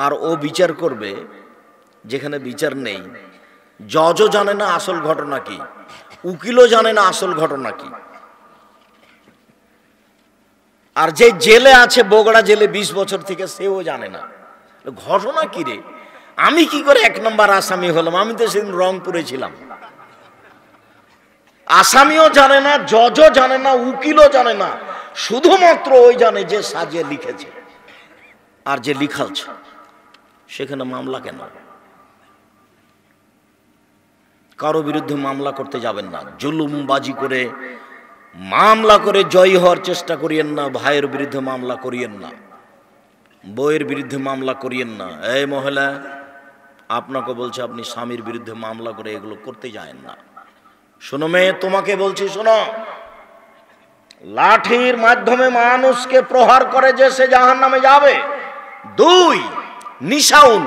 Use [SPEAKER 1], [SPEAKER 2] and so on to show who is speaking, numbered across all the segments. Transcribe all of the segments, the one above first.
[SPEAKER 1] আর ও বিচার করবে যেখানে বিচার নেই। জজও জানে না আসল ঘটনা কি, উকিলও জানে না আসল ঘটনা কি। আর যে জেলে আছে বগুড়া জেলে 20 বছর থেকে, সেও জানে না ঘটনা কি রে। আমি কি করে 1 নম্বর আসামি হলাম? আমি তো সেদিন রংপুরে ছিলাম। আসামিও জানে না, জজও জানে না, উকিলও জানে না, শুধুমাত্র ওই জানে যে সাজিয়ে লিখেছে আর যে লিখাচ্ছে। সেখানে মামলা কেন? কারো বিরুদ্ধে মামলা করতে যাবেন না। জুলুমবাজি করে মামলা করে জয়ী হওয়ার চেষ্টা করিয়েন না। ভাইয়ের বিরুদ্ধে মামলা করিয়েন না, বউয়ের বিরুদ্ধে মামলা করিয়েন না। এই মহিলা, আপনাকে বলছে আপনি স্বামীর বিরুদ্ধে মামলা করে এগুলো করতে যায়েন না। শোনো মেয়ে, তোমাকে বলছি শোনো, লাঠির মাধ্যমে মানুষকে প্রহার করে যে সে জাহান্নামে যাবে। 2, নিশাউন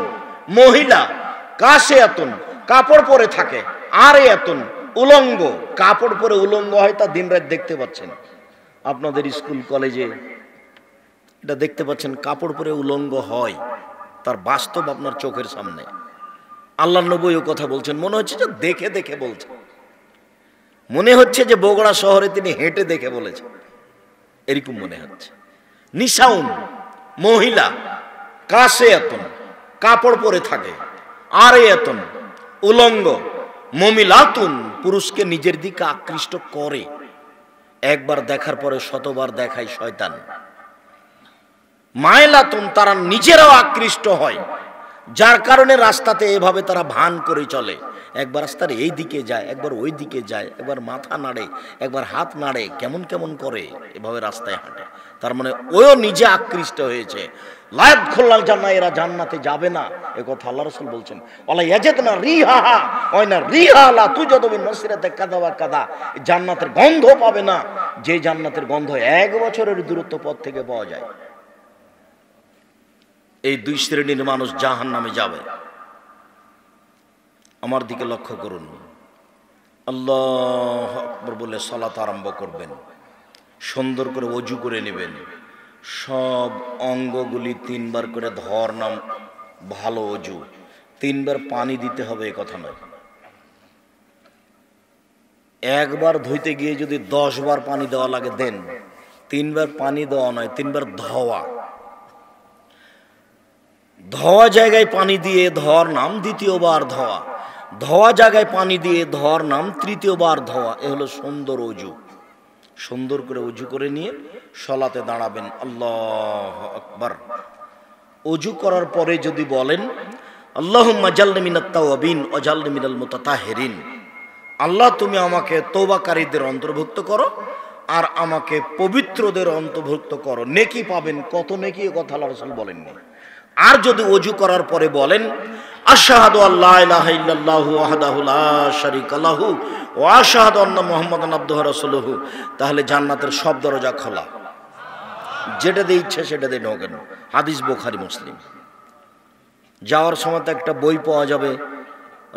[SPEAKER 1] মহিলা, কাশিয়াতুন কাপড় পরে থাকে, আরিয়াতুন উলঙ্গ, কাপড় পরে উলঙ্গ হয় তা দিনরাত দেখতে পাচ্ছেন আপনাদের স্কুল কলেজে, এটা দেখতে পাচ্ছেন কাপড় পরে উলঙ্গ হয়, তার বাস্তব আপনার চোখের সামনে। আল্লাহর নবী ও কথা বলছেন, মনে হচ্ছে যে দেখে দেখে বলছেন, মনে হচ্ছে যে বগুড়া শহরে তিনি হেঁটে দেখে বলেছেন, এরকম মনে হচ্ছে। নিশাউন মহিলা, কাশিয়াতুন কাপড় পরে থাকে, আরিয়াতুন উলঙ্গ, মুমিলাতুন পুরুষকে নিজের দিকে আকৃষ্ট করে। একবার দেখার পরে শতবার দেখায় শয়তান। মাইলাতুন তারা নিজেরাও আকৃষ্ট হয়, যার কারণে রাস্তাতে এভাবে তারা ভান করে চলে। একবার রাস্তার এই দিকে যায়, একবার ওই দিকে যায়, একবার মাথা নাড়ে, একবার হাত নাড়ে, কেমন কেমন করে এভাবে রাস্তায় হাঁটে। তার মানে ওও নিজে আকৃষ্ট হয়েছে। লায়াত খুল্লাল জান্নাহ, এরা জান্নাতে যাবে না, এ কথা আল্লাহ রাসূল বলছেন। ওয়ালা ইয়াজিদনা রিহাহা ওয়াইনা রিহালা তুজাদু মিন মাসিরাতি কাযা ওয়া কাযা, জান্নাতের গন্ধ পাবে না, যে জান্নাতের গন্ধ 1 বছরের দূরত্ব পথ থেকে পাওয়া যায়। এই 2 শ্রেণীর মানুষ জাহান্নামে যাবে। আমার দিকে লক্ষ্য করুন। আল্লাহু আকবার বলে সালাত আরম্ভ করবেন, সুন্দর করে ওযু করে নেবেন, সব অঙ্গগুলি 3 বার করে ধর নাম, ভালো ওযু। 3 বার পানি দিতে হবে এ কথা নয়। একবার ধুইতে গিয়ে যদি 10 বার পানি দেওয়া লাগে দেন। 3 বার পানি দেওয়া নয়, 3 বার ধোয়া। ধোয়া জায়গায় পানি দিয়ে ধর নাম, দ্বিতীয়বার ধোয়া। ধোয়া জায়গায় পানি দিয়ে ধর নাম, তৃতীয়বার ধোয়া। এ হলো সুন্দর ওযু। সুন্দর করে ওযু করে নিয়ে সালাতে দাঁড়াবেন। আল্লাহু আকবার। ওযু করার পরে যদি বলেন আল্লাহুম্মা জালনি মিনাত তাওয়াবিন ওয়া জালনি মিনাল মুতাতাহহিরিন, আল্লাহ তুমি আমাকে তওবাকারীদের অন্তর্ভুক্ত করো আর আমাকে পবিত্রদের অন্তর্ভুক্ত করো। নেকি পাবেন, কত নেকি এ কথা আল্লাহ রাসূল বলেননি। আর যদি ওযু করার পরে বলেন আশহাদু আল্লা ইলাহা ইল্লাল্লাহু ওয়াহদাহু লা শারীকা লাহু ওয়া আশহাদু আন্না মুহাম্মাদান আবদুহু ওয়া রাসূলুহু, তাহলে জান্নাতের সব দরজা খোলা। যেটা দিয়ে ইচ্ছে সেটা দিয়ে ঢোকেন। হাদিস বুখারী মুসলিম। যাওয়ার সময় তো একটা বই পাওয়া যাবে,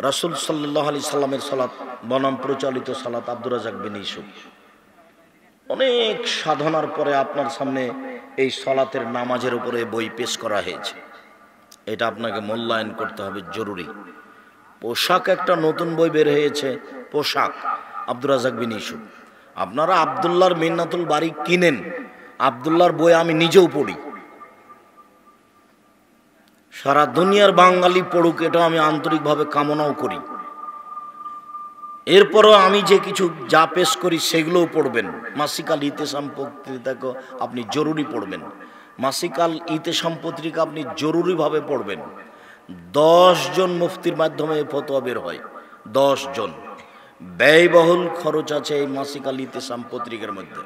[SPEAKER 1] রাসূল সাল্লাল্লাহু আলাইহি সাল্লামের সালাত বনাম প্রচলিত সালাত, আব্দুর রাজ্জাক বিন ইউসুফ। অনেক সাধনার পরে আপনার সামনে এই সালাতের নামাজের উপরে বই পেশ করা হয়েছে। এটা আপনাকে মূল্যায়ন করতে হবে, জরুরি। পোশাক একটা নতুন বই বের হয়েছে, পোশাক, আব্দুর রাজ্জাক বিন ইউসুফ। আপনারা আব্দুল্লাহর মিন্নাতুল বারী কিনেন, আব্দুল্লাহর বই আমি নিজেও পড়ি। সারা দুনিয়ার বাঙালি পড়ুক, এটা আমি আন্তরিকভাবে কামনাও করি। এরপরও আমি যে কিছু যা পেশ করি সেগুলোও পড়বেন। মাসিকাল ইতেসাম পত্রিকা আপনি জরুরি পড়বেন। মাসিকাল ইতেসাম পত্রিকা আপনি জরুরিভাবে পড়বেন। 10 জন মুফতির মাধ্যমে ফতোয়া বের হয়, 10 জন। ব্যয়বহুল খরচ আছে এই মাসিকাল ইতেসাম পত্রিকার মধ্যে।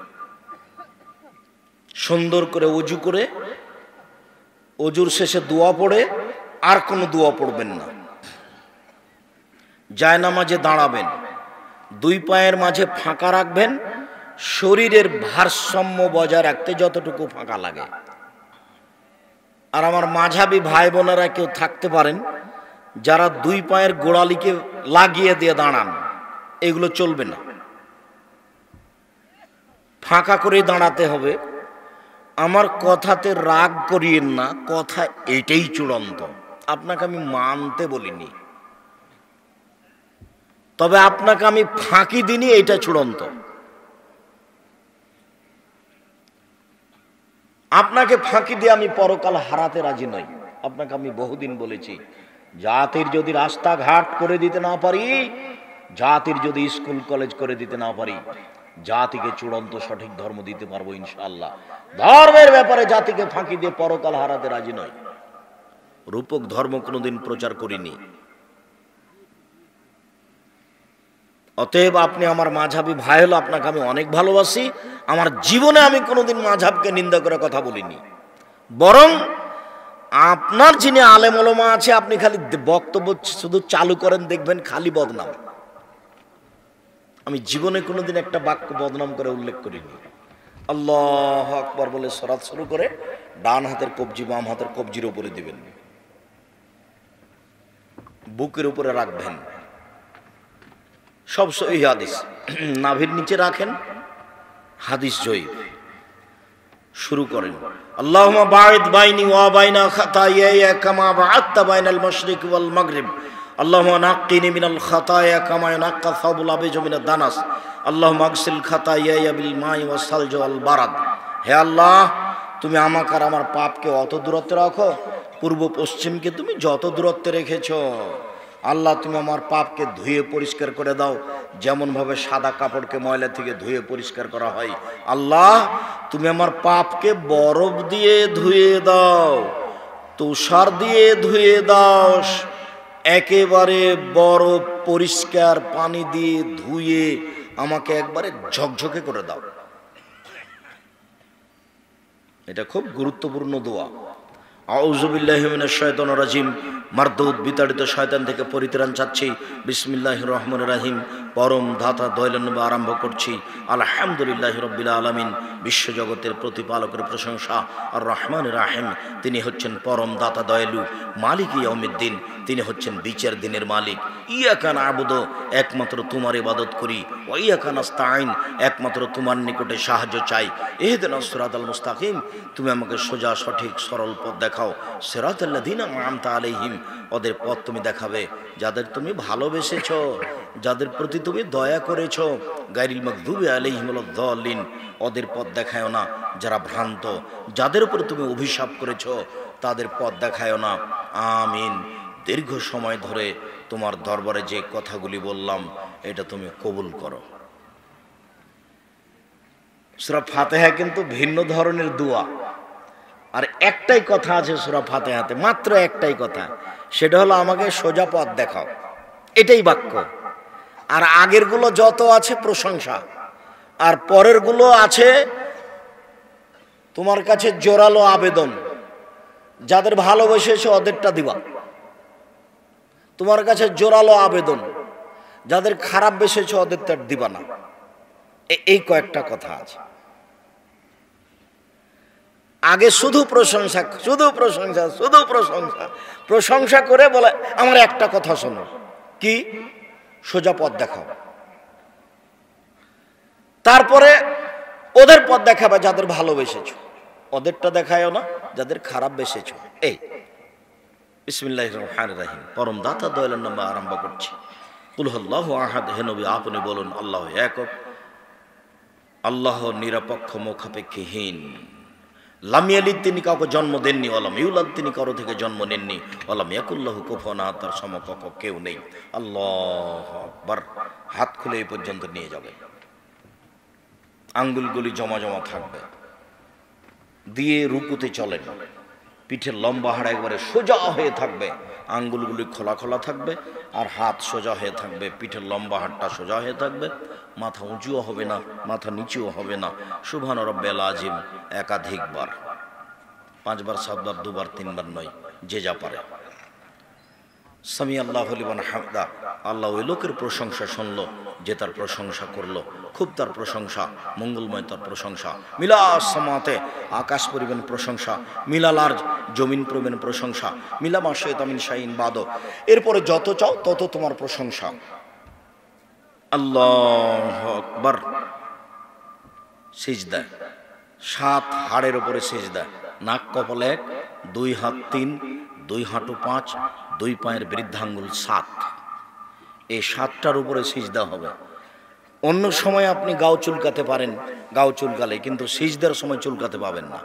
[SPEAKER 1] সুন্দর করে ওযু করে, ওযুর শেষে দোয়া পড়ে, আর কোনো দোয়া পড়বেন না। জায়নামাজে দাঁড়াবেন, 2 পায়ের মাঝে ফাঁকা রাখবেন, শরীরের ভারসাম্য বজায় রাখতে যতটুকু ফাঁকা লাগে। আর আমার মাঝাবি ভাই বোনেরা কেউ থাকতে পারেন যারা 2 পায়ের গোড়ালিকে লাগিয়ে দিয়ে দাঁড়ান, এগুলো চলবে না। ফাঁকা করে দাঁড়াতে হবে। আমার কথাতে রাগ করিয়েন না, কথা এটাই চূড়ান্ত। আপনাকে আমি মানতে বলিনি, তবে আপনাকে আমি ফাঁকি দিইনি, এটা চূড়ান্ত। আপনাকে ফাঁকি দিয়ে আমি পরকাল হারাতে রাজি নই। আপনাকে আমি বহুদিন বলেছি, জাতির যদি রাস্তাঘাট করে দিতে না পারি, জাতির যদি স্কুল কলেজ করে দিতে না পারি, জাতিকে চূড়ান্ত সঠিক ধর্ম দিতে পারবো ইনশাআল্লাহ। ধর্মের ব্যাপারে জাতিকে ফাঁকি দিয়ে পরকাল হারাতে রাজি নয়। রূপক ধর্ম কোনোদিন প্রচার করিনি। অতএব আপনি আমার মাঝহাবি ভাই হলো, আপনাকে আমি অনেক ভালোবাসি। আমার জীবনে আমি কোনোদিন মাঝহাবকে নিন্দা করে কথা বলিনি। বরং আপনার যিনি আলেম ওলামা আছে, আপনি খালি বক্তব্য শুধু চালু করেন, দেখবেন খালি বদনাম। আমি জীবনে কোনোদিন একটা বাক্য বদনাম করে উল্লেখ করিনি। আল্লাহু আকবার বলে সরাত শুরু করে ডান হাতের কবজি বাম হাতের কবজির উপরে দিবেন, বুকের উপরে রাখবেন, সব সহিহ হাদিস। নাভির নিচে রাখেন, হাদিস জয়ীফ। শুরু করেন, আল্লাহুম্মা বাঈদ বাইনি ওয়া বাইনা খাতায়ায়া কামা বা'আদতা বাইনাল মাশরিক ওয়াল মাগরিব। আল্লাহুম্মা নাক্কিনি মিনাল খাতায়া কামা ইয়ানাক্কা সাবুল আবিজ মিনাদ দানাস। আল্লাহুম্মা আগসিল খাতায়ায়া বিল মাই ওয়াস সালজি ওয়াল বারাদ। হে আল্লাহ, তুমি আমাকে আর আমার পাপকে অত দূরত্বে রাখো, পূর্ব পশ্চিমকে তুমি যত দূরত্বে রেখেছো। আল্লাহ, তুমি আমার পাপকে ধুয়ে পরিষ্কার করে দাও, যেমন ভাবে সাদা কাপড়কে ময়লা থেকে ধুয়ে পরিষ্কার করা হয়। আল্লাহ, তুমি আমার পাপকে বরফ দিয়ে ধুয়ে দাও, তুষার দিয়ে ধুয়ে দাও, একেবারে বরফ পরিষ্কার পানি দিয়ে ধুয়ে আমাকে একবারে ঝকঝকে করে দাও। এটা খুব গুরুত্বপূর্ণ দোয়া। আউযু বিল্লাহি মিনাশ শাইতানির রাজিম। মারদুদ বিতাড়িত শয়তান থেকে পরিত্রাণ চাচ্ছি। বিসমিল্লাহির রহমানির রহিম। পরম ধাতা দয়ালু নামে আরম্ভ করছি। আলহামদুলিল্লাহি রাব্বিল আলামিন। বিশ্বজগতের প্রতিপালকের প্রশংসা। আর রহমানির রহিম, তিনি হচ্ছেন পরম দাতা দয়ালু। মালিক ইয়াউমিদ্দিন, তিনি হচ্ছেন বিচার দিনের মালিক। ইয়াকা না'বুদু, একমাত্র তোমার ইবাদত করি। ওয়া ইয়াকা নাস্তাঈন, একমাত্র তোমার নিকটে সাহায্য চাই। ইহদিনাস সিরাতাল মুস্তাকিম, তুমি আমাকে সোজা সঠিক সরল পথ দেখাও। সিরাতাল্লাযিনা আন'আমতা আলাইহিম, ওদের পথ তুমি দেখাবে যাদের তুমি ভালোবেসেছো, যাদের প্রতি তুমি দয়া করেছো। গায়রিল মাগদুবি আলাইহিম ওয়ালাদ-দাল্লিন, ওদের পথ দেখায়ও না যারা ভ্রান্ত। যাদের উপর তুমি অভিশাপ করেছো তাদের পথ দেখায়ও না। আমিন। দীর্ঘ সময় ধরে তোমার দরবারে যে কথাগুলি বললাম, এটা তুমি কবুল করো। সূরা ফাতিহা কিন্তু ভিন্ন ধরনের দোয়া। আর একটাই কথা আছে সূরা ফাতিহাতে, মাত্র একটাই কথা, সেটা হলো আমাকে সোজা পথ দেখাও। এটাই বাক্য। আর আগেরগুলো যত আছে প্রশংসা, আর পরেরগুলো আছে তোমার কাছে জোরালো আবেদন। যাদের ভালোবেসেছে ওদেরটা দিবা, তোমার কাছে জোরালো আবেদন। যাদের খারাপ বেসেছে ওদেরটা দিবা না। এই কয়েকটা কথা আছে। আগে শুধু প্রশংসা, শুধু প্রশংসা, শুধু প্রশংসা, প্রশংসা করে বলে আমার একটা কথা শোনো, কি? সোজা পথ দেখাও। তারপরে ওদের পথ দেখাবে যাদের ভালোবেসেছো, ওদেরটা দেখায়ও না যাদের খারাপ বেসেছো। এই বিসমিল্লাহির রহমানির রহিম। পরম দাতা দয়ালুর নামে আরম্ভ করছি। কুল হুয়াল্লাহু আহাদ। হে নবী, আপনি বলুন আল্লাহু একক, আল্লাহ নিরপেক্ষ, মুখাপেক্ষীহীন। লাম ইয়ালিদ, তিনি কাউকে জন্ম দেননি। ওয়ালাম ইউলাদ, তিনি কারো থেকে জন্ম নেননি। ওয়ালাম ইয়াকুল্লাহু কুফুয়ান আহাদ, তার সমকক্ষ কেউ নেই। আল্লাহু আকবার। হাত খুলে এই পর্যন্ত নিয়ে যাবে, আঙ্গুলগুলি জমা জমা থাকবে, দিয়ে রুকুতে চলেন। পিঠের লম্বা হাড় একবারে সোজা হয়ে থাকবে, আঙ্গুলগুলি খোলা খোলা থাকবে, আর হাত সোজা হয়ে থাকবে। পিঠের লম্বা হাড়টা সোজা হয়ে থাকবে, মাথা উঁচুও হবে না, মাথা নিচুও হবে না। সুবহান রাব্বিল আযীম একাধিকবার, 5 বার, 7 বার, 2 বার, 3 বার নয়, যে যা পারে। সামি আল্লাহু লিমান হামদা, আল্লাহ ওই লোকের প্রশংসা শুনলো যে তার প্রশংসা করলো। খুব তার প্রশংসা, মঙ্গলময় তার প্রশংসা। মিলা সামাতে, আকাশ পরিবেন প্রশংসা। মিলাল আরজ, জমিন পরিবেন প্রশংসা। মিলা মা শাইতামিন শাইন বাদ, এরপরে যত চাও তত তোমার প্রশংসা। আল্লাহু আকবার। সিজদা, 7 হাড়ের উপরে সিজদা, নাক কপাল 1, 2 হাত 3, 2 হাঁটু 5, 2 পায়ের বৃদ্ধাঙ্গুল 7, এই 7টার উপরে সিজদা হবে। অন্য সময় আপনি গাও চুলকাতে পারেন, গাও চুলকালে, কিন্তু সিজদার সময় চুলকাতে পাবেন না।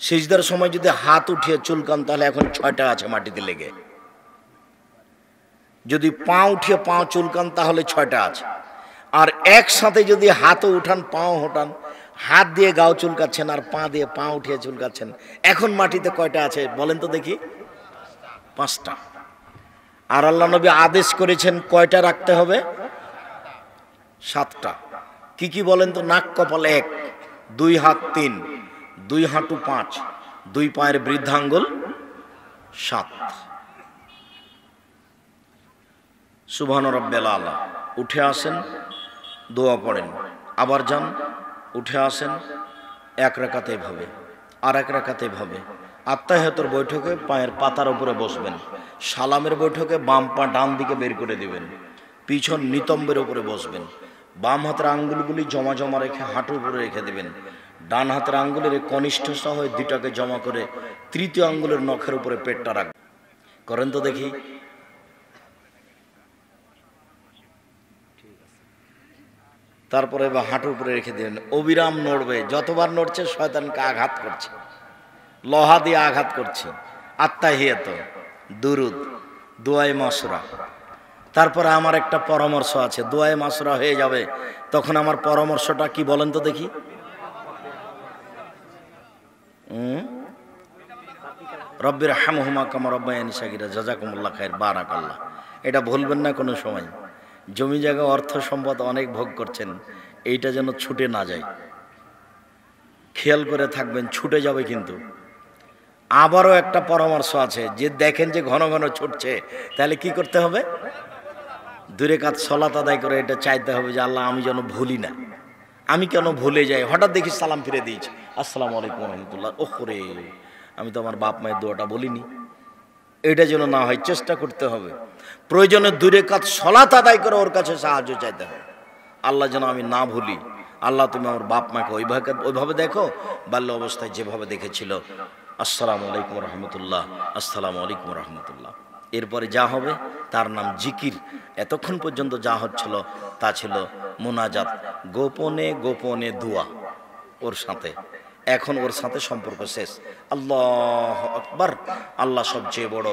[SPEAKER 1] সিজদার সময় যদি হাত উঠিয়ে চুলকান তাহলে এখন 6টা আছে মাটিতে লেগে, যদি পা উঠিয়ে পা চুলকান তাহলে 6টা আছে। আর একসাথে যদি হাতও উঠান পাও হটান, হাত দিয়ে গাও চুলকাচ্ছেন আর পা দিয়ে পা উঠিয়ে চুলকাচ্ছেন, এখন মাটিতে কয়টা আছে বলেন তো দেখি? 5টা। আর আল্লাহ নবী আদেশ করেছেন কয়টা রাখতে হবে? 7টা। কি কি বলেন তো? নাক কপাল 1, 2 হাত 3, 2 হাঁটু 5, 2 পায়ের বৃদ্ধাঙ্গুল 7। সুবহান রাব্বিল আলা। উঠে আসেন, দোয়া পড়েন, আবার যান, উঠে আসেন, 1 রাকাতে ভাবে, আর 1 রাকাতে ভাবে। আত্তাহিয়াতুর বৈঠকে পায়ের পাতার উপরে বসবেন, সালামের বৈঠকে বাম পা ডান দিকে বের করে দিবেন, পিছন নিতম্বের উপরে বসবেন, বাম হাতের আঙ্গুলগুলি জমা জমা রেখে হাঁটুর উপরে রেখে দেবেন, ডান হাতের আঙ্গুলের কনিষ্ঠ সহ 2টাকে জমা করে তৃতীয় আঙ্গুলের নখের উপরে পেটটা রাখবেন। করেন তো দেখি। তারপরে বা হাঁটুর উপরে রেখে দেবেন, অবিরাম নড়বে, যতবার নড়ছে শয়তানকে আঘাত করছে, লোহা দিয়ে আঘাত করছে। আত্তাহিয়াত, দুরুদ, দুআয়ে মাসুরা। তারপরে আমার একটা পরামর্শ আছে, দুআয়ে মাসুরা হয়ে যাবে, তখন আমার পরামর্শটা কি বলেন তো দেখি? রব্বির হামহুমা কামা রব্বায়ানি সাগীরা জাযাকুমুল্লাহ খায়র বারাকাল্লাহ। এটা ভুলবেন না কোনো সময়। জমি জায়গা অর্থ সম্পদ অনেক ভোগ করছেন, এইটা যেন ছুটে না যায়, খেয়াল করে থাকবেন, ছুটে যাবে কিন্তু। আবারও একটা পরামর্শ আছে, যে দেখেন যে ঘন ঘন ছুটছে, তাহলে কি করতে হবে? 2 রাকাত সালাত আদায় করে এটা চাইতে হবে যে আল্লাহ আমি যেন ভুলি না, আমি কেন ভুলে যাই, হঠাৎ দেখি সালাম ফিরে দিয়েছি, আসসালামু আলাইকুম রহমতুল্লাহ, ওরে আমি তো আমার বাপ মায়ের দোয়াটা বলিনি, এটা যেন না হয় চেষ্টা করতে হবে। প্রয়োজনে 2 রাকাত সালাত আদায় করে ওর কাছে সাহায্য চাইতে হবে, আল্লাহ যেন আমি না ভুলি। আল্লাহ তুমি আমার বাপ মাকে ওইভাবে দেখো বাল্য অবস্থায় যেভাবে দেখেছিল। আসসালামু আলাইকুম রহমতুল্লাহ, আসসালামু আলাইকুম রহমতুল্লাহ। এরপরে যা হবে তার নাম জিকির। এতক্ষণ পর্যন্ত যা হচ্ছিল তা ছিল মুনাজাত, গোপনে গোপনে দোয়া ওর সাথে। এখন ওর সাথে সম্পর্ক শেষ। আল্লাহু আকবার, আল্লাহ সবচেয়ে বড়।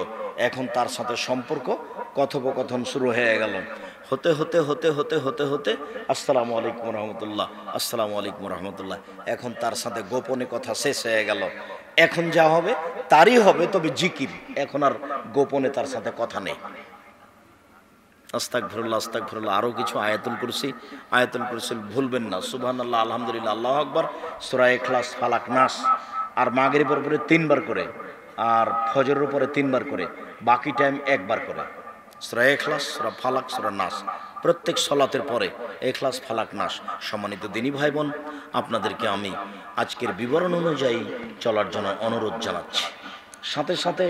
[SPEAKER 1] এখন তার সাথে সম্পর্ক, কথোপকথন শুরু হয়ে গেল। হতে হতে হতে হতে হতে হতে আসসালামু আলাইকুম রহমতুল্লাহ, আসসালামু আলাইকুম রহমতুল্লাহ। এখন তার সাথে গোপনে কথা শেষ হয়ে গেল। এখন যা হবে তারই হবে, তবে জিকির। এখন আর গোপনে তার সাথে কথা নেই। আস্তাগফিরুল্লাহ, আস্তাগফিরুল্লাহ। আরও কিছু আয়াতুল কুরসি ভুলবেন না। সুবহানাল্লাহ, আলহামদুলিল্লাহ, আল্লাহু আকবার, সূরা ইখলাস, ফালাক, নাস। আর মাগরিবের উপরে 3 বার করে, আর ফজরের উপরে 3 বার করে, বাকি টাইম 1 বার করে। সূরা ইখলাস, সূরা ফালাক, সূরা নাস, প্রত্যেক সালাতের পরে ইখলাস, ফালাক, নাস। সম্মানিত দিনী ভাই বোন, আপনাদেরকে আমি আজকের বিবরণ অনুযায়ী চলার জন্য অনুরোধ জানাচ্ছি। সাথে সাথে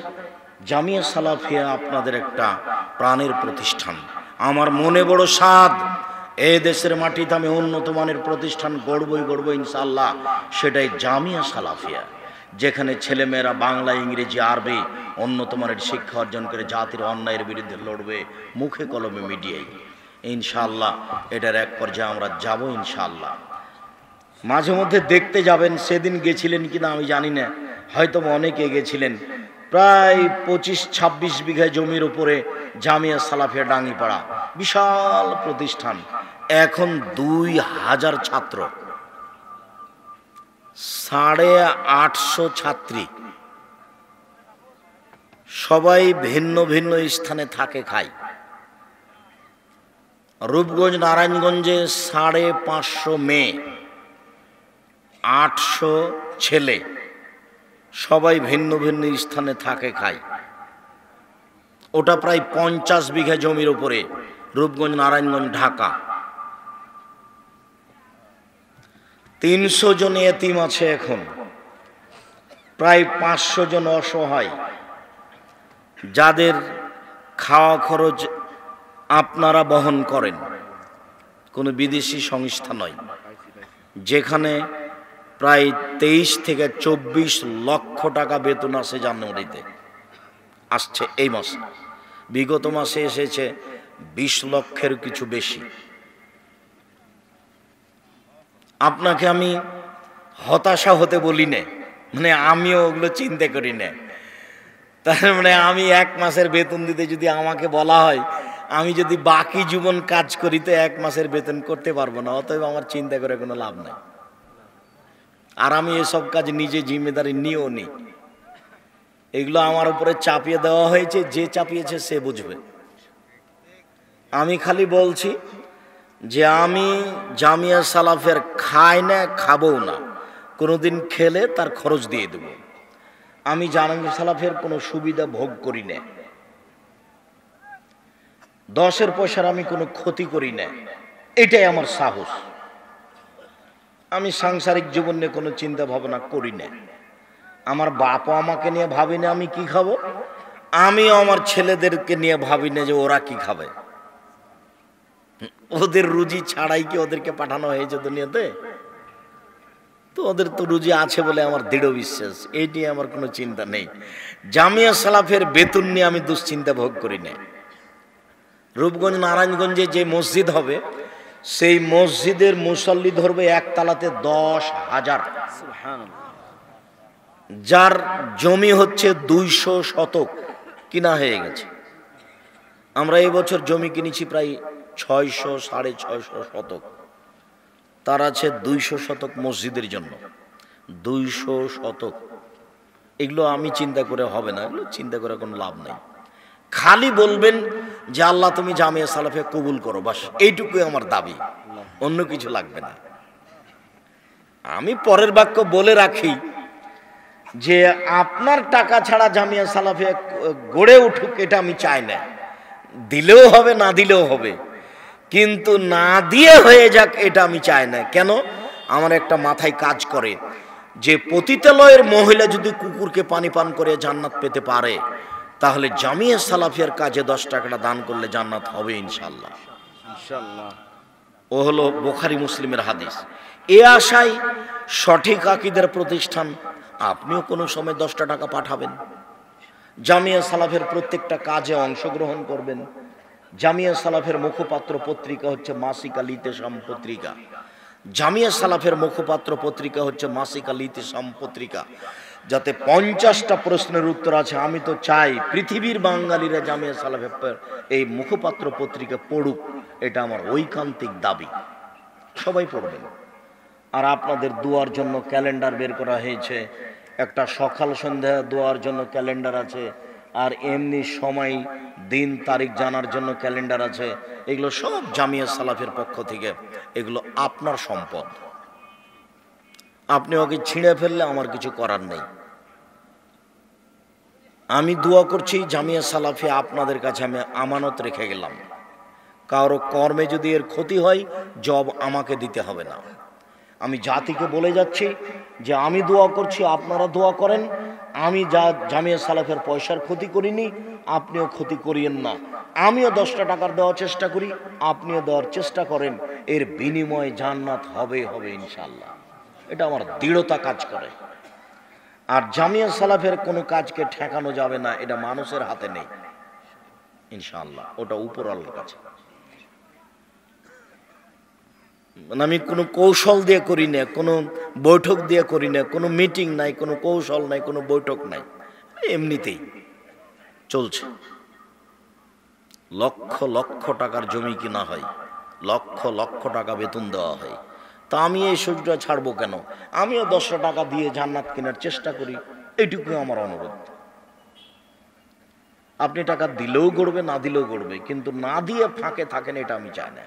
[SPEAKER 1] জামিয়া সালাফিয়া আপনাদের একটা প্রাণের প্রতিষ্ঠান। আমার মনে বড় সাধ, এ দেশের মাটিতে আমি উন্নত মানের প্রতিষ্ঠান গড়বই ইনশাআল্লাহ। সেটাই জামিয়া সালাফিয়া, যেখানে ছেলেমেয়েরা বাংলা, ইংরেজি, আরবি উন্নত মানের শিক্ষা অর্জন করে জাতির অন্যায়ের বিরুদ্ধে লড়বে, মুখে কলমে মিডিয়ায়। ইনশাআল্লাহ এটার এক পর্যায়ে আমরা যাব ইনশাআল্লাহ। মাঝে মধ্যে দেখতে যাবেন, সেদিন গেছিলেন কিনা আমি জানি না, হয়তো অনেকে গেছিলেন। প্রায় 25-26 বিঘা জমির উপরে জামিয়া সালাফিয়া ডাঙ্গিপাড়া, বিশাল প্রতিষ্ঠান। এখন 2000 ছাত্র, 850 ছাত্রী, সবাই ভিন্ন ভিন্ন স্থানে থাকে, খায়। রূপগঞ্জ, নারায়ণগঞ্জে 550 মেয়ে, 800 ছেলে, সবাই ভিন্ন ভিন্ন স্থানে থাকে, খায়। ওটা প্রায় 50 বিঘা জমির উপরে, রূপগঞ্জ, নারায়ণগঞ্জ, ঢাকা। 300 জন এতিম আছে এখন, প্রায় 500 জন অসহায়, যাদের খাওয়া খরচ আপনারা বহন করেন, কোনো বিদেশি সংস্থা নয়। যেখানে প্রায় 23 থেকে 24 লক্ষ টাকা বেতন আসে জানুয়ারিতে, আসছে এই মাসে। বিগত মাসে এসেছে 20 লক্ষের কিছু বেশি। আপনাকে আমি হতাশা হতে বলি না, মানে আমিও ওগুলো চিন্তা করি না। তার মানে আমি 1 মাসের বেতন দিতে যদি আমাকে বলা হয়, আমি যদি বাকি জীবন কাজ করি তো 1 মাসের বেতন করতে পারবো না। অতএব আমার চিন্তা করে কোনো লাভ নাই। আর আমি এসব কাজ নিজে জিম্মেদারি নিয়েও নি। এগুলো আমার উপরে চাপিয়ে দেওয়া হয়েছে, যে চাপিয়েছে সে বুঝবে। আমি খালি বলছি যে আমি জামিয়া সালাফের খাই না, খাবো না, কোনোদিন খেলে তার খরচ দিয়ে দেব। আমি জামিয়া সালাফের কোনো সুবিধা ভোগ করি না, 10 পয়সার আমি কোনো ক্ষতি করি না, এটাই আমার সাহস। আমি সাংসারিক জীবন নিয়ে কোনো চিন্তা ভাবনা করি না। আমার বাপও আমাকে নিয়ে ভাবি না আমি কি খাবো, আমিও আমার ছেলেদেরকে নিয়ে ভাবি না যে ওরা কি খাবে। ওদের রুজি ছাড়াই কি ওদেরকে পাঠানো হয়েছে দুনিয়াতে? তো ওদের তো রুজি আছে বলে আমার দৃঢ় বিশ্বাস, এই নিয়ে আমার কোনো চিন্তা নেই। জামিয়া সালাফের বেতন নিয়ে আমি দুশ্চিন্তা ভোগ করি না। রূপগঞ্জ নারায়ণগঞ্জে যে মসজিদ হবে, সেই মসজিদের মুসল্লি ধরবে একতলাতে 10,000, যার জমি হচ্ছে 200 শতক কিনা হয়ে গেছে। আমরা এই বছর জমি কিনেছি প্রায় 600 650 শতক। তার আছে 200 শতক মসজিদের জন্য, 200 শতক। এগুলো আমি চিন্তা করে হবে না, এগুলো চিন্তা করে কোনো লাভ নেই। খালি বলবেন যে আল্লাহ তুমি জামিয়া সালাফে কবুল করো, বাস এইটুকুই আমার দাবি, অন্য কিছু লাগবে না। আমি পরের বাক্য বলে রাখি যে আপনার টাকা ছাড়া জামিয়া সালাফে গড়ে উঠুক এটা আমি চাই না। দিলেও হবে, না দিলেও হবে, কিন্তু না দিয়ে হয়ে যাক এটা আমি চাই না। কেন? আমার একটা মাথায় কাজ করে যে পতিতালয়ের মহিলা যদি কুকুরকে পানি পান করে জান্নাত পেতে পারে, তাহলে জামিয়া সালাফিয়ার কাজে 10 টাকাটা দান করলে জান্নাত হবে ইনশাল্লাহ। ও হলো বুখারী মুসলিমের হাদিস। এ আশায় সঠিক আকীদার প্রতিষ্ঠান আপনিও কোনো সময় 10টা টাকা পাঠাবেন, জামিয়া সালাফের প্রত্যেকটা কাজে অংশগ্রহণ করবেন। জামিয়া সালাফের মুখপাত্র পত্রিকা হচ্ছে মাসিক আল ইতিসাম পত্রিকা। জামিয়া সালাফের মুখপাত্র পত্রিকা হচ্ছে মাসিক আল ইতিসাম পত্রিকা, যাতে 50টা প্রশ্নের উত্তর আছে। আমি তো চাই পৃথিবীর বাঙালিরা জামিয়া সালাফের এই মুখপাত্র পত্রিকা পড়ুক, এটা আমার ঐকান্তিক দাবি। সবাই পড়বেন। আর আপনাদের দোয়ার জন্য ক্যালেন্ডার বের করা হয়েছে, একটা সকাল সন্ধ্যা দোয়ার জন্য ক্যালেন্ডার আছে, আর এমনি সময় দিন তারিখ জানার জন্য ক্যালেন্ডার আছে। এগুলো সব জামিয়া সালাফের পক্ষ থেকে, এগুলো আপনার সম্পদ। আপনি ওকে ছিঁড়ে ফেললে আমার কিছু করার নেই। আমি দোয়া করছি জামিয়া সালাফে আপনাদের কাছে আমি আমানত রেখে গেলাম। কারো কর্মে যদি এর ক্ষতি হয়, জব আমাকে দিতে হবে না। আমি জাতিকে বলে যাচ্ছি যে আমি দোয়া করছি, আপনারা দোয়া করেন। আমি জামিয়া সালাফের পয়সার ক্ষতি করিনি, আপনিও ক্ষতি করিয়েন না। আমিও 10টা টাকার দেওয়ার চেষ্টা করি, আপনিও দেওয়ার চেষ্টা করেন। এর বিনিময়ে জান্নাত হবে হবে ইনশাআল্লাহ। এটা আমার দৃঢ়তা কাজ করে। আর জামিয়া সালাফের কোনো কাজকে ঠেকানো যাবে না, এটা মানুষের হাতে নেই ইনশাআল্লাহ, ওটা উপরওয়ালার কাছে। আমি কোনো কৌশল দিয়ে করি না, কোনো বৈঠক দিয়ে করি না, কোনো মিটিং নাই, কোনো কৌশল নাই, কোনো বৈঠক নাই, এমনিতেই চলছে। লক্ষ লক্ষ টাকার জমি কিনা হয়, লক্ষ লক্ষ টাকা বেতন দেওয়া হয়। তা আমি এই সুযোগটা ছাড়বো কেন? আমিও 10টা টাকা দিয়ে জান্নাত কেনার চেষ্টা করি, এইটুকু আমার অনুরোধ। আপনি টাকা দিলেও গড়বে, না দিলেও গড়বে, কিন্তু না দিয়ে ফাঁকে থাকেন এটা আমি চাই না।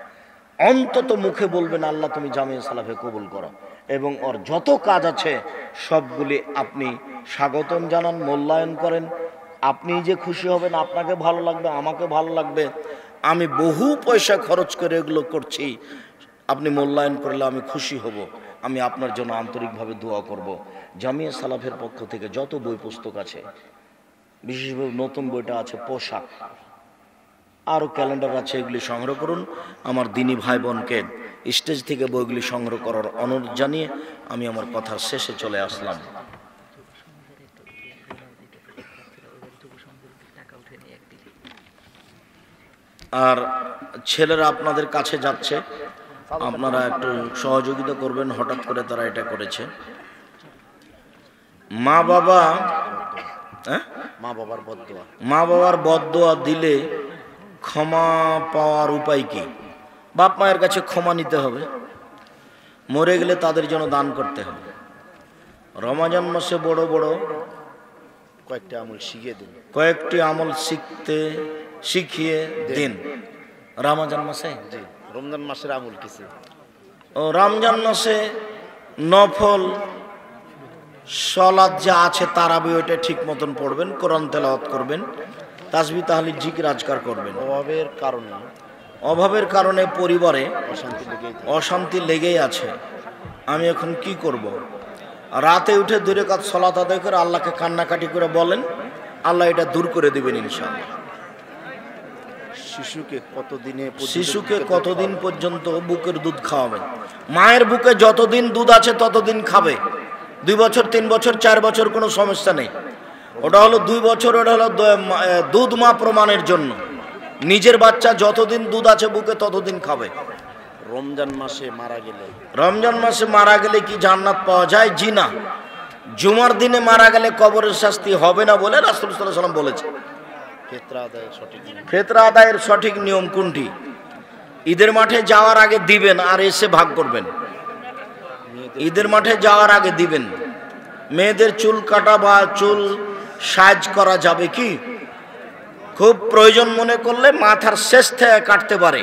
[SPEAKER 1] অন্তত মুখে বলবেন আল্লাহ তুমি জামিয়া সালাফে কবুল করো, এবং ওর যত কাজ আছে সবগুলি আপনি স্বাগতম জানান, মূল্যায়ন করেন। আপনি যে খুশি হবেন, আপনাকে ভালো লাগবে, আমাকে ভালো লাগবে। আমি বহু পয়সা খরচ করে এগুলো করছি, আপনি মূল্যায়ন করলে আমি খুশি হব। আমি আপনার জন্য আন্তরিকভাবে দোয়া করব। জামিয়া সালাফের পক্ষ থেকে যত বই পুস্তক আছে, বিশেষভাবে নতুন বইটা আছে পোশাক, আরও ক্যালেন্ডার আছে, এগুলি সংগ্রহ করুন। আমার দিনী ভাই বোনকে স্টেজ থেকে বইগুলি সংগ্রহ করার অনুরোধ জানিয়ে আমি আমার কথার শেষে চলে আসলাম। আর ছেলেরা আপনাদের কাছে যাচ্ছে, আপনারা একটু সহযোগিতা করবেন। হঠাৎ করে তারা এটা করেছে। মা বাবার বদদোয়া দিলে ক্ষমা পাওয়ার উপায় কি? বাপ মায়ের কাছে ক্ষমা নিতে হবে, মরে গেলে তাদের জন্য দান করতে হবে। রমজান মাসে বড় বড় কয়েকটি আমল শিখিয়ে দিন। রমজান মাসে
[SPEAKER 2] রমজান মাসের আমল কিছু
[SPEAKER 1] ও রমজান মাসে নফল সালাত যা আছে তারাবি ওইটা ঠিক মতন পড়বেন, কোরআন তেলাওয়াত করবেন, তাসবিহ তাহলিল জিকির আজকার করবেন। অভাবের কারণে পরিবারে অশান্তি লেগেই আছে। আমি এখন কি করব? রাতে উঠে 2 রাকাত সালাত আদায় করে আল্লাহকে কান্নাকাটি করে বলেন, আল্লাহ এটা দূর করে দিবেন ইনশাআল্লাহ। শিশুকে কতদিন পর্যন্ত বুকের দুধ খাওয়াবেন? মায়ের বুকে যতদিন দুধ আছে ততদিন খাবে। 2 বছর 3 বছর 4 বছর কোনো সমস্যা নেই। ওটা হলো 2 বছর, ওটা হলো দুধ মা প্রমাণের জন্য। নিজের বাচ্চা যতদিন দুধ আছে বুকে ততদিন খাবে।
[SPEAKER 2] রমজান মাসে মারা গেলে কি জান্নাত পাওয়া যায়? জি না।
[SPEAKER 1] জুমার দিনে মারা গেলে কবরের শাস্তি হবে না বলে রাসূল সাল্লাল্লাহু আলাইহি ওয়াসাল্লাম বলেছে। ফিতরা আদায়ের সঠিক নিয়ম কোনটি? ঈদের মাঠে যাওয়ার আগে দিবেন আর এসে ভাগ করবেন। ঈদের মাঠে যাওয়ার আগে দিবেন। মেয়েদের চুল কাটা বা চুল সাজ করা যাবে কি? খুব প্রয়োজন মনে করলে মাথার শেষ থেকে কাটতে পারে,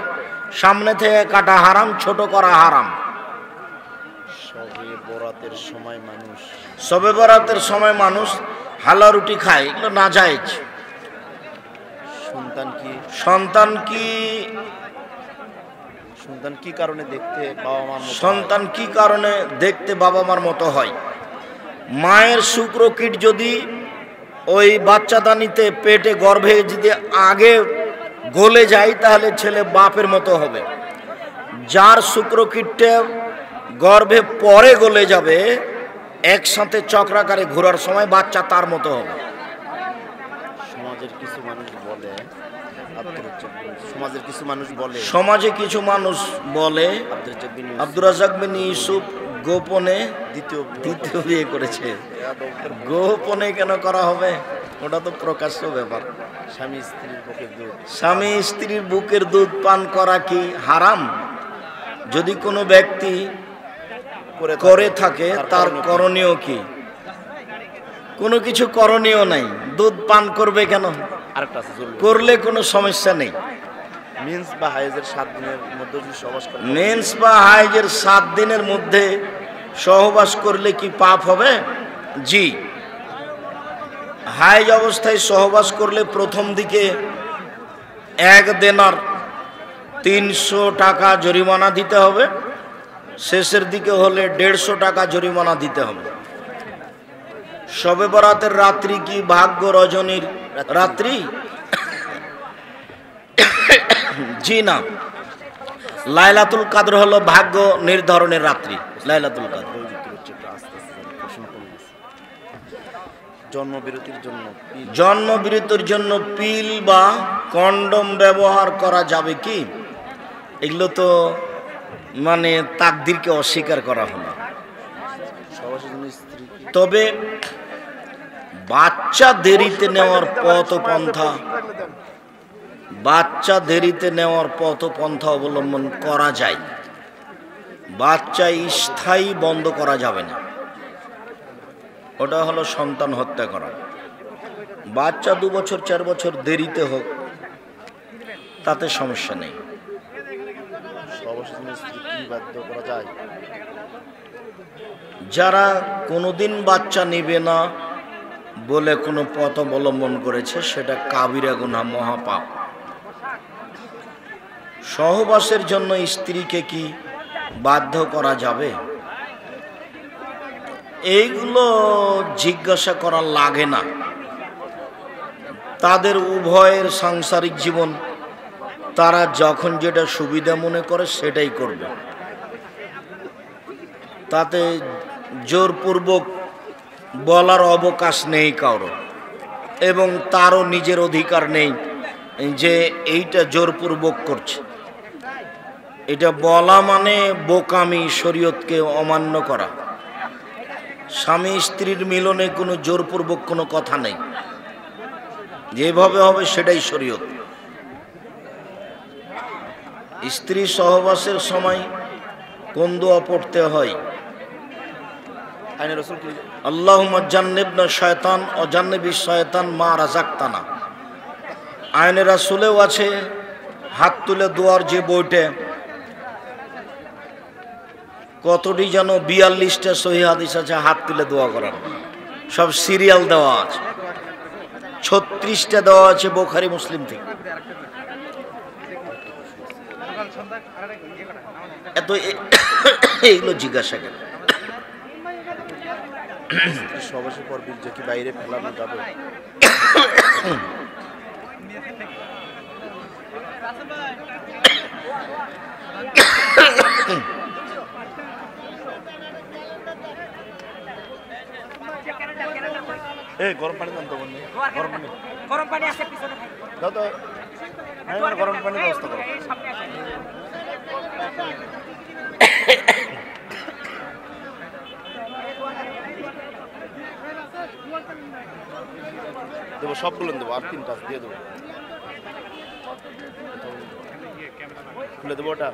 [SPEAKER 1] সামনে থেকে কাটা হারাম, ছোট করা হারাম। শবে বরাতের সময় মানুষ হালা রুটি খায়, এগুলো নাজায়েজ। সন্তান কি কারণে দেখতে বাবা মার মতো হয়? মায়ের শুক্রকীট যদি ওই বাচ্চাদানিতে পেটে গর্ভে যদি আগে গলে যায় তাহলে ছেলে বাপের মতো হবে। যার শুক্রকীটটা গর্ভে পরে গলে যাবে, একসাথে চক্রাকারে ঘোরার সময় বাচ্চা তার মতো হবে।
[SPEAKER 2] সমাজে কিছু মানুষ বলে আব্দুর রাজ্জাক বিন ইউসুফ গোপনে দ্বিতীয় বিয়ে করেছে। গোপনে কেন করা হবে? ওটা তো প্রকাশ্য ব্যাপার। স্বামী স্ত্রীর বুকের দুধ পান করা কি হারাম? যদি কোনো ব্যক্তি করে থাকে তার করণীয় কি? কোনো কিছু করণীয় নাই। দুধ পান করবে কেন? করলে কোনো সমস্যা নেই। মেন্স বা হাইজের 7 দিনের মধ্যে
[SPEAKER 1] মেন্স বা হাইজের 7 দিনের মধ্যে সহবাস করলে কি পাপ হবে? জি। হাইজ অবস্থায় সহবাস করলে প্রথম দিকে 1 দিনার 300 টাকা জরিমানা দিতে হবে, শেষের দিকে হলে 150 টাকা জরিমানা দিতে হবে। শবে বরাতের রাত্রি কি ভাগ্য রজনীর রাত্রি? জি না। লাইলাতুল কদর হলো ভাগ্য নির্ধারণের রাত্রি। লাইলাতুল কদর। জন্মবিরতির জন্য পিল বা কন্ডম ব্যবহার করা যাবে কি? এগুলো তো মানে তাকদীরকে অস্বীকার করা হলো। তবে বাচ্চা দেরিতে নেওয়ার পথ পন্থা অবলম্বন করা যায়। বাচ্চা স্থায়ী বন্ধ করা যাবে না। ওটা হলো সন্তান হত্যা করা। বাচ্চা 2 বছর 4 বছর দেরিতে হোক, তাতে সমস্যা নেই। যারা কোনোদিন বাচ্চা নেবে না বলে কোনো পথ অবলম্বন করেছে, সেটা কাবিরা গুনাহ, মহাপাপ। সহবাসের জন্য স্ত্রীকে কি বাধ্য করা যাবে? এইগুলো জিজ্ঞাসা করা লাগে না। তাদের উভয়ের সাংসারিক জীবন, তারা যখন যেটা সুবিধা মনে করে সেটাই করবে। তাতে জোরপূর্বক বলার অবকাশ নেই কারো, এবং তারও নিজের অধিকার নেই যে এইটা জোরপূর্বক করছে। এটা বলা মানে বোকামি, শরীয়তকে অমান্য করা। স্বামী স্ত্রীর মিলনে কোনো জোরপূর্বক কোনো কথা নেই, যেভাবে হবে সেটাই শরীয়ত। স্ত্রী সহবাসের সময় কোন দোয়া পড়তে হয়? আল্লাহুম্মা জান্নিবনা শয়তান ও জান্নিবি শয়তান মা রাযাকতানা। আইনে রাসূলেও আছে হাত তুলে দোয়ার যে বইটা, কতটি যেন 42টা সহিহ হাদিস আছে হাত তুলে দোয়া করার, সব সিরিয়াল দেওয়া আছে। 36টা দেওয়া আছে বুখারী মুসলিম থেকে। এত এইগুলো জিজ্ঞাসা কেন?
[SPEAKER 2] সবাসের পর বীর্য কি বাইরে ফেলানো যাবে? গরম পানি দাও তো, গরম পানি আছে পিছনে দাও তো, গরম পানির ব্যবস্থা করো। দেবো সবগুলো দেবো, আর 3টা দিয়ে দেবো, খুলে দেবো ওটা।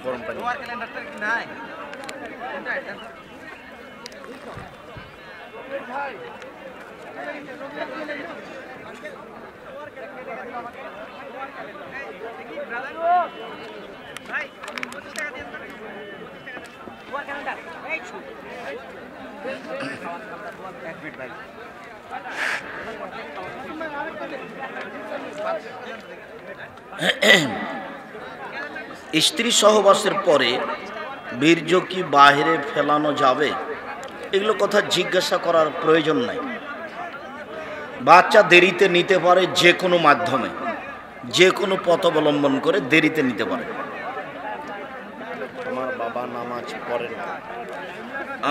[SPEAKER 2] গরম পানি
[SPEAKER 1] স্ত্রী সহবাসের পরে বীর্য কি বাহিরে ফেলানো যাবে? এগুলো কথা জিজ্ঞাসা করার প্রয়োজন নাই। বাচ্চা দেরিতে নিতে পারে, যে কোনো মাধ্যমে, যে কোনো পথ অবলম্বন করে দেরিতে নিতে পারে।
[SPEAKER 2] আমার বাবা নামাজ পড়ে না।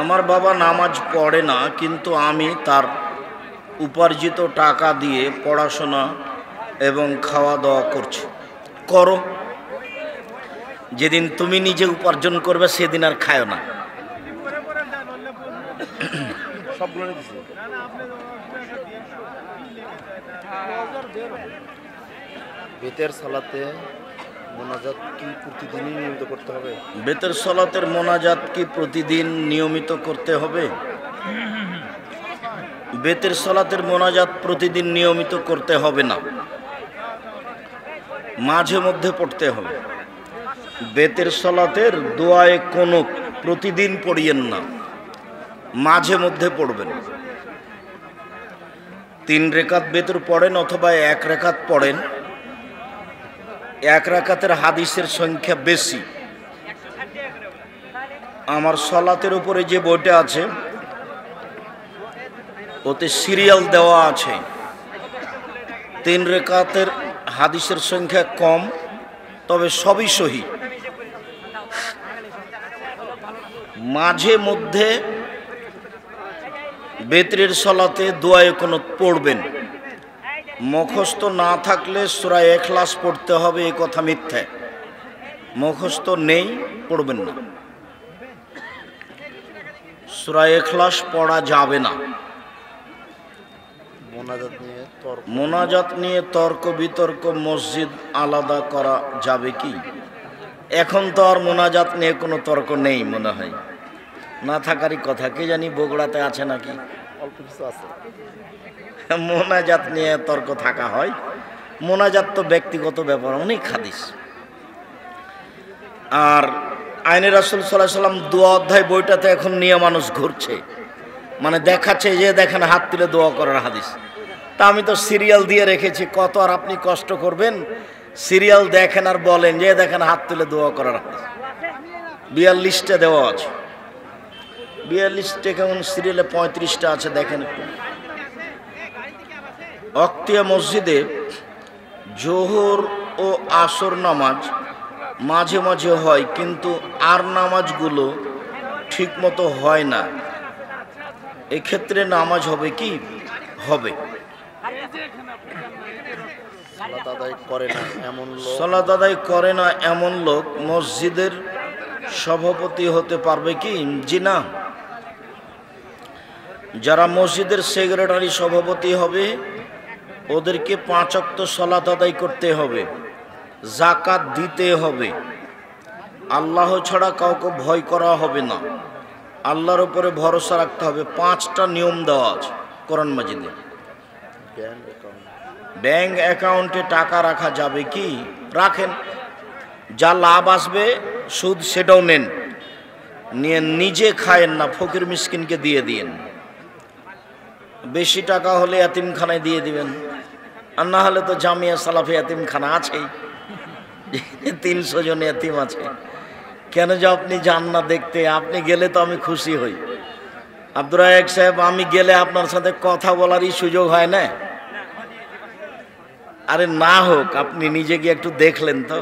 [SPEAKER 1] আমার বাবা নামাজ পড়ে না, কিন্তু আমি তার উপার্জিত টাকা দিয়ে পড়াশোনা এবং খাওয়া দাওয়া করছি। করো, যেদিন তুমি নিজে উপার্জন করবে সেদিন আর খায়ও না।
[SPEAKER 2] সবগুলো দিচ্ছি। বেতের সালাতে মোনাজাত কি প্রতিদিনই নিয়মিত করতে হবে?
[SPEAKER 1] বেতের সালাতের মোনাজাত কি প্রতিদিন নিয়মিত করতে হবে? বেতের সালাতের মোনাজাত প্রতিদিন নিয়মিত করতে হবে না, মাঝে মধ্যে পড়তে হবে। বেতের সালাতের দোয়ায়ে কোনো প্রতিদিন পড়িয়েন না, মাঝে মধ্যে পড়বেন। 3 রেকাত বেতর পড়েন অথবা 1 রেকাত পড়েন। 1 রাকাতের হাদিসের সংখ্যা বেশি। আমার সালাতের উপরে যে বইটা আছে ওতে সিরিয়াল দেওয়া আছে। 3 রেকাতের হাদিসের সংখ্যা কম, তবে সবই সহি। মাঝে মধ্যে বেতরের সালাতে দোয়ায়ে কুনুত পড়বেন। মুখস্থ না থাকলে সূরা ইখলাস পড়তে হবে, এই কথা মিথ্যা। মুখস্থ নেই, পড়বেন না। সূরা ইখলাস পড়া যাবে না। মোনাজাত নিয়ে তর্ক বিতর্ক মসজিদ আলাদা করা যাবে কি? এখন তো আর মোনাজাত নিয়ে কোনো তর্ক নেই মনে হয়, না থাকারই কথা। কে জানি বগুড়াতে আছে নাকি,
[SPEAKER 2] অল্প কিছু আছে।
[SPEAKER 1] মোনাজাত নিয়ে তর্ক থাকা হয়? মোনাজাত তো ব্যক্তিগত ব্যাপার, অনেক হাদিস। আর আইনে রাসূল সাল্লাল্লাহু আলাইহি সাল্লাম দোয়া অধ্যায় বইটাতে এখন নিয়ে মানুষ ঘুরছে, মানে দেখাচ্ছে যে দেখেন হাত তুলে দোয়া করার হাদিস। তা আমি তো সিরিয়াল দিয়ে রেখেছি, কত আর আপনি কষ্ট করবেন? সিরিয়াল দেখেন আর বলেন যে দেখেন হাত তুলে দোয়া করার হাদিস। 42টা দেওয়া আছে। 42টা কেমন সিরিয়ালে 35টা আছে, দেখেন একটু। অক্তিয়া মসজিদে জোহর ও আসর নামাজ মাঝে মাঝে হয়, কিন্তু আর নামাজগুলো ঠিকমতো হয় না। এক্ষেত্রে নামাজ হবে কি? হবে।
[SPEAKER 2] সালাত আদায় করে না এমন লোক,
[SPEAKER 1] সালাত আদায় করে না এমন লোক মসজিদের সভাপতি হতে পারবে কি? জি না। যারা মসজিদের সেক্রেটারি সভাপতি হবে ওদেরকে 5 ওয়াক্ত সালাত আদায় করতে হবে, যাকাত দিতে হবে, আল্লাহ ছাড়া কাউকে ভয় করা হবে না, আল্লাহর উপরে ভরসা রাখতে হবে। 5টা নিয়ম দেওয়া আছে কোরআন মাজিদে। ব্যাংক অ্যাকাউন্টে টাকা রাখা যাবে কি? রাখেন, যা লাভ আসবে সুদ সেটাও নেন, নিয়ে নিজে খায়েন না, ফকির মিসকিনকে দিয়ে দিয়েন। বেশি টাকা হলে এতিমখানায় দিয়ে দিবেন, আর না হলে তো জামিয়া সালাফি এতিমখানা আছেই, 300 জন এতিম আছে। কেন যে আপনি যান না দেখতে? আপনি গেলে তো আমি খুশি হই। আব্দুর রাজ্জাক সাহেব, আমি গেলে আপনার সাথে কথা বলারই সুযোগ হয় না। আরে না হোক, আপনি নিজে গিয়ে একটু দেখলেন তো।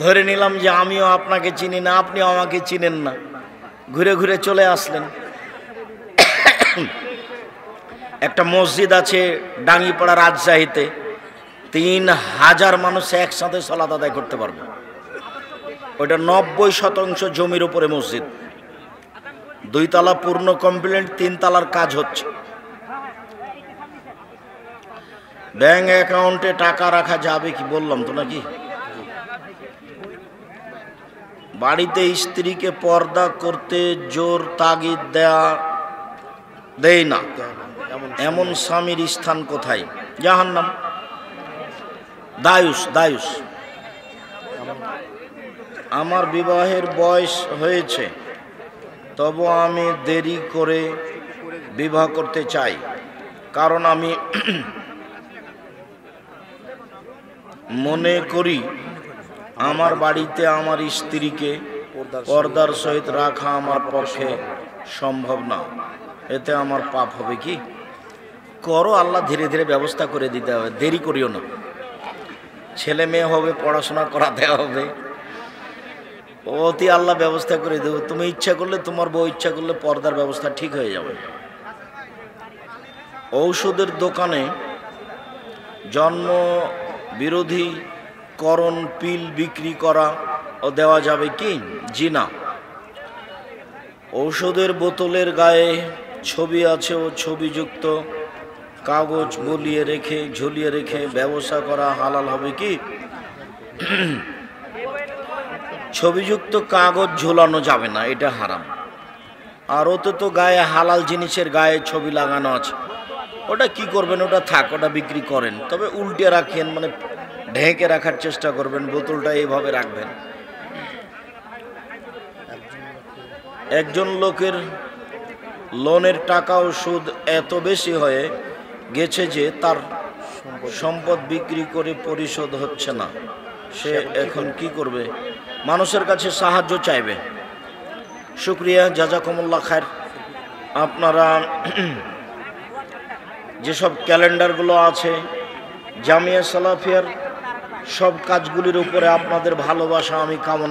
[SPEAKER 1] ধরে নিলাম যে আমিও আপনাকে চিনি না, আপনিও আমাকে চিনেন না, ঘুরে ঘুরে চলে আসলেন। একটা মসজিদ আছে ডাঙ্গিপাড়া রাজশাহীতে, 3000 মানুষ একসাথে সালাত আদায় করতে পারবে। ওইটা 90% জমির উপরে মসজিদ, 2 তলা পূর্ণ কমপ্লিট, 3 তলার কাজ হচ্ছে। ব্যাংক অ্যাকাউন্টে টাকা রাখা যাবে কি? বললাম তো নাকি। বাড়িতে স্ত্রীকে পর্দা করতে জোর তাগিদ দেয় না এমন স্বামীর স্থান কোথায়? জাহান্নাম। দায়ুস। আমার বিবাহের বয়স হয়েছে, তবু আমি দেরি করে বিবাহ করতে চাই, কারণ আমি মনে করি আমার বাড়িতে আমার স্ত্রীকে পর্দার সহিত রাখা আমার পক্ষে সম্ভব না। এতে আমার পাপ হবে কি? করো, আল্লাহ ধীরে ধীরে ব্যবস্থা করে দিতে হবে, দেরি করিও না। ছেলে মেয়ে হবে, পড়াশোনা করাতে হবে, অতি আল্লাহ ব্যবস্থা করে দেবে। তুমি ইচ্ছা করলে, তোমার বউ ইচ্ছা করলে পর্দার ব্যবস্থা ঠিক হয়ে যাবে। ঔষধের দোকানে জন্ম বিরোধী করণ পিল বিক্রি করা ও দেওয়া যাবে কি? জি না। ঔষধের বোতলের গায়ে ছবি আছে ও ছবিযুক্ত কাগজ ঝুলিয়ে রেখে ব্যবসা করা হালাল হবে কি? ছবিযুক্ত কাগজ ঝোলানো যাবে না, এটা হারাম। আর ওতে তো গায়ে হালাল জিনিসের গায়ে ছবি লাগানো আছে, ওটা কি করবেন? ওটা থাক, ওটা বিক্রি করেন, তবে উল্টে রাখেন, মানে ঢেকে রাখার চেষ্টা করবেন, বোতলটা এইভাবে রাখবেন। একজন লোকের লোনের টাকা ও সুদ এত বেশি হয়ে গেছে যে তার সম্পদ বিক্রি করে পরিশোধ হচ্ছে না। সে এখন কি করবে? মানুষের কাছে সাহায্য চাইবে। শুকরিয়া, জাজাকুমুল্লাহ খায়ের। আপনারা যেসব ক্যালেন্ডারগুলো আছে জামিয়া সালাফিয়ার সব কাজগুলির উপরে আপনাদের ভালোবাসা আমি কামনা